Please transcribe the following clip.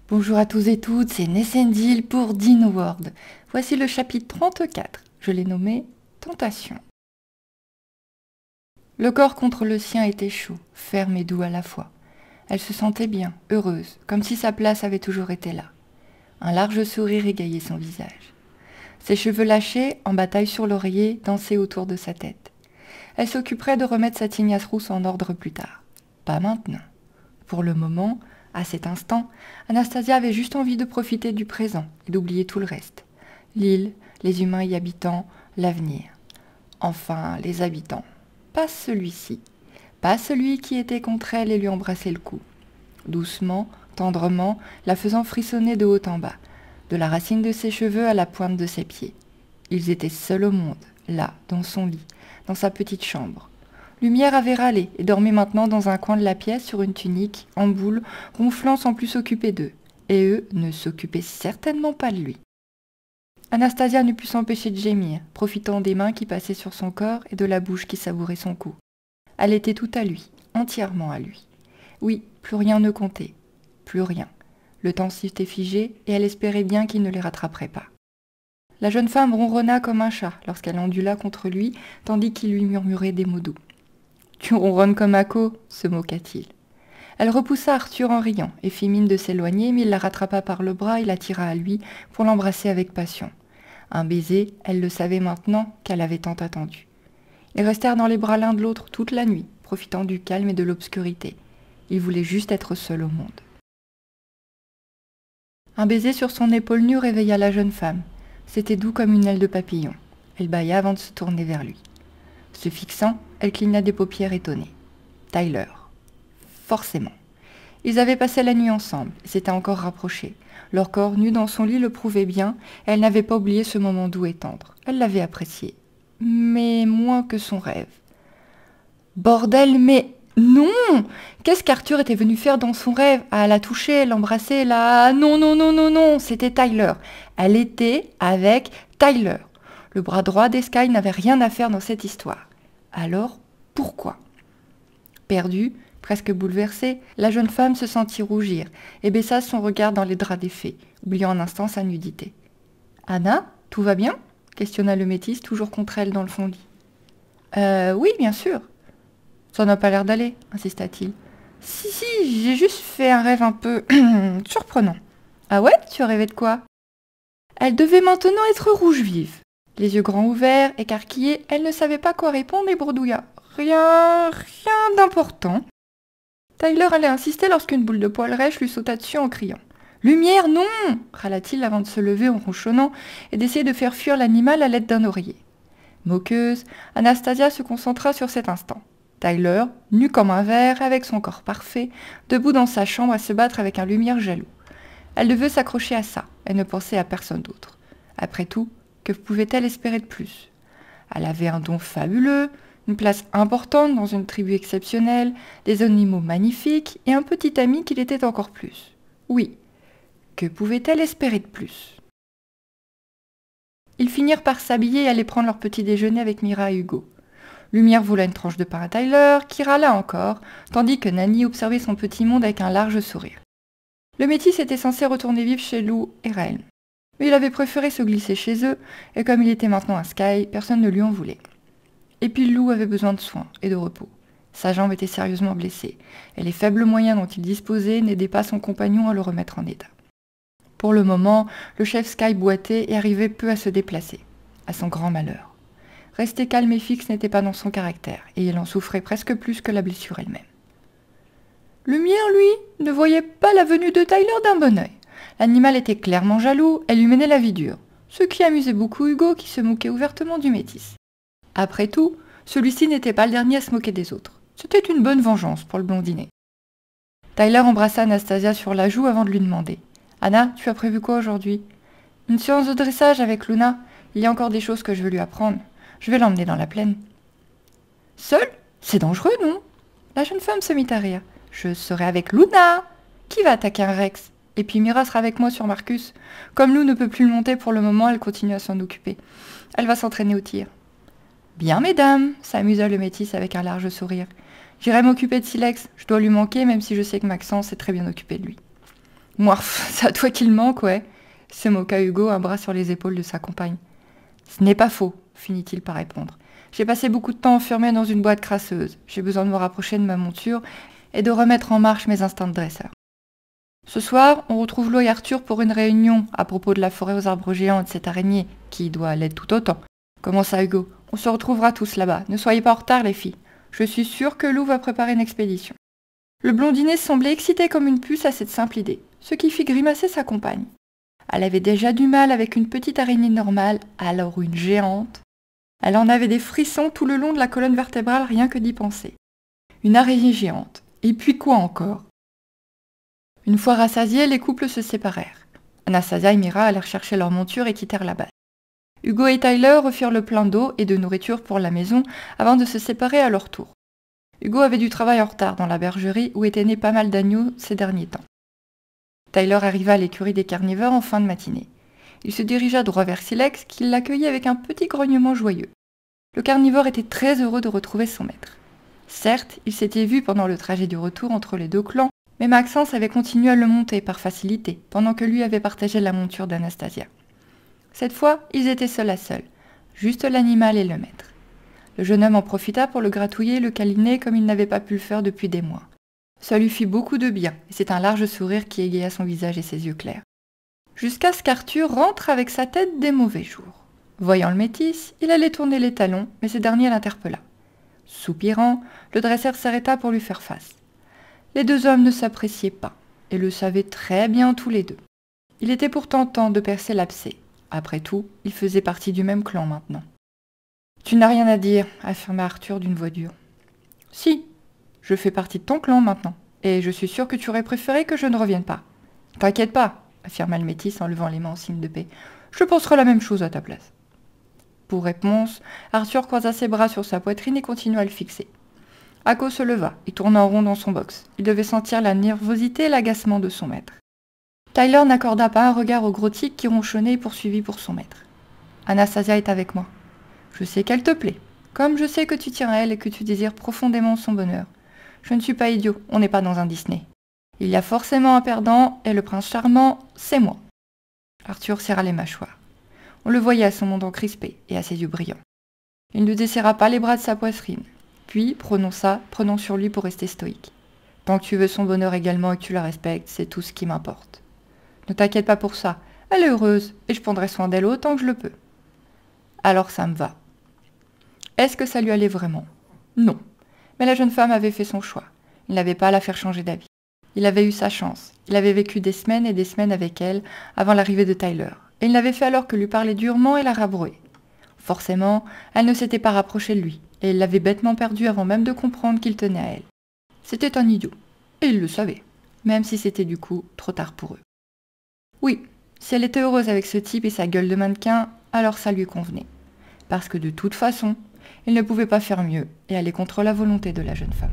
Bonjour à tous et toutes, c'est Nessendil pour Dino World. Voici le chapitre 34, je l'ai nommé Tentation. Le corps contre le sien était chaud, ferme et doux à la fois. Elle se sentait bien, heureuse, comme si sa place avait toujours été là. Un large sourire égayait son visage. Ses cheveux lâchés, en bataille sur l'oreiller, dansaient autour de sa tête. Elle s'occuperait de remettre sa tignasse rousse en ordre plus tard. Pas maintenant. Pour le moment, à cet instant, Anastasia avait juste envie de profiter du présent et d'oublier tout le reste. L'île, les humains y habitant, l'avenir. Enfin, les habitants. Pas celui-ci. Pas celui qui était contre elle et lui embrassait le cou. Doucement, tendrement, la faisant frissonner de haut en bas, de la racine de ses cheveux à la pointe de ses pieds. Ils étaient seuls au monde, là, dans son lit, dans sa petite chambre. Lumière avait râlé et dormait maintenant dans un coin de la pièce sur une tunique, en boule, ronflant sans plus s'occuper d'eux. Et eux ne s'occupaient certainement pas de lui. Anastasia ne put s'empêcher de gémir, profitant des mains qui passaient sur son corps et de la bouche qui savourait son cou. Elle était tout à lui, entièrement à lui. Oui, plus rien ne comptait. Plus rien. Le temps s'était figé et elle espérait bien qu'il ne les rattraperait pas. La jeune femme ronronna comme un chat lorsqu'elle ondula contre lui, tandis qu'il lui murmurait des mots doux. « Tu ronronnes comme Ako » se moqua-t-il. Elle repoussa Arthur en riant et fit mine de s'éloigner, mais il la rattrapa par le bras et l'attira à lui pour l'embrasser avec passion. Un baiser, elle le savait maintenant, qu'elle avait tant attendu. Ils restèrent dans les bras l'un de l'autre toute la nuit, profitant du calme et de l'obscurité. Ils voulaient juste être seuls au monde. Un baiser sur son épaule nue réveilla la jeune femme. C'était doux comme une aile de papillon. Elle bâilla avant de se tourner vers lui. Se fixant, elle cligna des paupières étonnées. Tyler. Forcément. Ils avaient passé la nuit ensemble et s'étaient encore rapprochés. Leur corps nu dans son lit le prouvait bien et elle n'avait pas oublié ce moment doux et tendre. Elle l'avait apprécié. Mais moins que son rêve. Bordel, mais non! Qu'est-ce qu'Arthur était venu faire dans son rêve? À la toucher, l'embrasser, la... Non, non, non, non, non, c'était Tyler. Elle était avec Tyler. Le bras droit d'Esky n'avait rien à faire dans cette histoire. Alors, pourquoi? Perdue, presque bouleversée, la jeune femme se sentit rougir et baissa son regard dans les draps défaits, oubliant un instant sa nudité. « Anna, tout va bien ?» questionna le métis, toujours contre elle dans le fond lit. Oui, bien sûr. »« Ça n'a pas l'air d'aller, » insista-t-il. « Si, j'ai juste fait un rêve un peu surprenant. »« Ah ouais, tu as rêvé de quoi ?»« Elle devait maintenant être rouge vive. » Les yeux grands ouverts, écarquillés, elle ne savait pas quoi répondre et bourdouilla. « Rien d'important. » Tyler allait insister lorsqu'une boule de poil rêche lui sauta dessus en criant. « Lumière, non !» râla-t-il avant de se lever en ronchonnant et d'essayer de faire fuir l'animal à l'aide d'un oreiller. Moqueuse, Anastasia se concentra sur cet instant. Tyler, nu comme un verre, avec son corps parfait, debout dans sa chambre à se battre avec un lumière jaloux. Elle devait s'accrocher à ça, elle ne pensait à personne d'autre. Après tout, que pouvait-elle espérer de plus? Elle avait un don fabuleux, une place importante dans une tribu exceptionnelle, des animaux magnifiques et un petit ami qui l'était encore plus. Oui, que pouvait-elle espérer de plus? Ils finirent par s'habiller et aller prendre leur petit déjeuner avec Mira et Hugo. Lumière vola une tranche de pain à Tyler, qui râla encore, tandis que Nanny observait son petit monde avec un large sourire. Le métis était censé retourner vivre chez Lou et Raël. Mais il avait préféré se glisser chez eux, et comme il était maintenant à Sky, personne ne lui en voulait. Et puis Lou avait besoin de soins et de repos. Sa jambe était sérieusement blessée, et les faibles moyens dont il disposait n'aidaient pas son compagnon à le remettre en état. Pour le moment, le chef Sky boitait et arrivait peu à se déplacer, à son grand malheur. Rester calme et fixe n'était pas dans son caractère, et il en souffrait presque plus que la blessure elle-même. Lumière, lui, ne voyait pas la venue de Tyler d'un bon œil. L'animal était clairement jaloux, elle lui menait la vie dure, ce qui amusait beaucoup Hugo qui se moquait ouvertement du métis. Après tout, celui-ci n'était pas le dernier à se moquer des autres. C'était une bonne vengeance pour le blondinet. Tyler embrassa Anastasia sur la joue avant de lui demander « Anna, tu as prévu quoi aujourd'hui ?»« Une séance de dressage avec Luna. Il y a encore des choses que je veux lui apprendre. Je vais l'emmener dans la plaine. »« Seul ? C'est dangereux, non ?» La jeune femme se mit à rire. « Je serai avec Luna. Qui va attaquer un Rex ? Et puis Mira sera avec moi sur Marcus. Comme Lou ne peut plus le monter pour le moment, elle continue à s'en occuper. Elle va s'entraîner au tir. »« Bien, mesdames !» s'amusa le métis avec un large sourire. « J'irai m'occuper de Silex. Je dois lui manquer, même si je sais que Maxence est très bien occupé de lui. » Moi, c'est à toi qu'il manque, ouais, se moqua Hugo, un bras sur les épaules de sa compagne. Ce n'est pas faux, finit-il par répondre. J'ai passé beaucoup de temps enfermé dans une boîte crasseuse. J'ai besoin de me rapprocher de ma monture et de remettre en marche mes instincts de dresseur. Ce soir, on retrouve Lo et Arthur pour une réunion à propos de la forêt aux arbres géants et de cette araignée, qui doit l'être tout autant. Comment ça, Hugo? On se retrouvera tous là-bas. Ne soyez pas en retard, les filles. Je suis sûre que Lou va préparer une expédition. Le blondinet semblait excité comme une puce à cette simple idée, ce qui fit grimacer sa compagne. Elle avait déjà du mal avec une petite araignée normale, alors une géante. Elle en avait des frissons tout le long de la colonne vertébrale rien que d'y penser. Une araignée géante. Et puis quoi encore? Une fois rassasiés, les couples se séparèrent. Anastasia et Mira allèrent chercher leur monture et quittèrent la base. Hugo et Tyler refirent le plein d'eau et de nourriture pour la maison avant de se séparer à leur tour. Hugo avait du travail en retard dans la bergerie où étaient nés pas mal d'agneaux ces derniers temps. Tyler arriva à l'écurie des carnivores en fin de matinée. Il se dirigea droit vers Silex qui l'accueillit avec un petit grognement joyeux. Le carnivore était très heureux de retrouver son maître. Certes, il s'était vu pendant le trajet du retour entre les deux clans, mais Maxence avait continué à le monter par facilité, pendant que lui avait partagé la monture d'Anastasia. Cette fois, ils étaient seuls à seuls, juste l'animal et le maître. Le jeune homme en profita pour le gratouiller et le câliner comme il n'avait pas pu le faire depuis des mois. Ça lui fit beaucoup de bien, et c'est un large sourire qui égaya son visage et ses yeux clairs. Jusqu'à ce qu'Arthur rentre avec sa tête des mauvais jours. Voyant le métis, il allait tourner les talons, mais ce dernier l'interpella. Soupirant, le dresseur s'arrêta pour lui faire face. Les deux hommes ne s'appréciaient pas, et le savaient très bien tous les deux. Il était pourtant temps de percer l'abcès. Après tout, ils faisaient partie du même clan maintenant. « Tu n'as rien à dire, » affirma Arthur d'une voix dure. « Si, je fais partie de ton clan maintenant, et je suis sûr que tu aurais préféré que je ne revienne pas. »« T'inquiète pas, » affirma le métis en levant les mains en signe de paix. « Je penserai la même chose à ta place. » Pour réponse, Arthur croisa ses bras sur sa poitrine et continua à le fixer. Ako se leva et tourna en rond dans son box. Il devait sentir la nervosité et l'agacement de son maître. Tyler n'accorda pas un regard au gros tigre qui ronchonnait et poursuivit pour son maître. « Anastasia est avec moi. Je sais qu'elle te plaît, comme je sais que tu tiens à elle et que tu désires profondément son bonheur. Je ne suis pas idiot, on n'est pas dans un Disney. Il y a forcément un perdant, et le prince charmant, c'est moi. » Arthur serra les mâchoires. On le voyait à son menton crispé et à ses yeux brillants. Il ne desserra pas les bras de sa poitrine, puis prononça, prenant sur lui pour rester stoïque. « Tant que tu veux son bonheur également et que tu la respectes, c'est tout ce qui m'importe. Ne t'inquiète pas pour ça, elle est heureuse, et je prendrai soin d'elle autant que je le peux. » Alors ça me va. Est-ce que ça lui allait vraiment? Non. Mais la jeune femme avait fait son choix. Il n'avait pas à la faire changer d'avis. Il avait eu sa chance. Il avait vécu des semaines et des semaines avec elle avant l'arrivée de Tyler. Et il n'avait fait alors que lui parler durement et la rabrouer. Forcément, elle ne s'était pas rapprochée de lui, et il l'avait bêtement perdue avant même de comprendre qu'il tenait à elle. C'était un idiot, et il le savait, même si c'était du coup trop tard pour eux. Oui, si elle était heureuse avec ce type et sa gueule de mannequin, alors ça lui convenait. Parce que de toute façon, il ne pouvait pas faire mieux et aller contre la volonté de la jeune femme.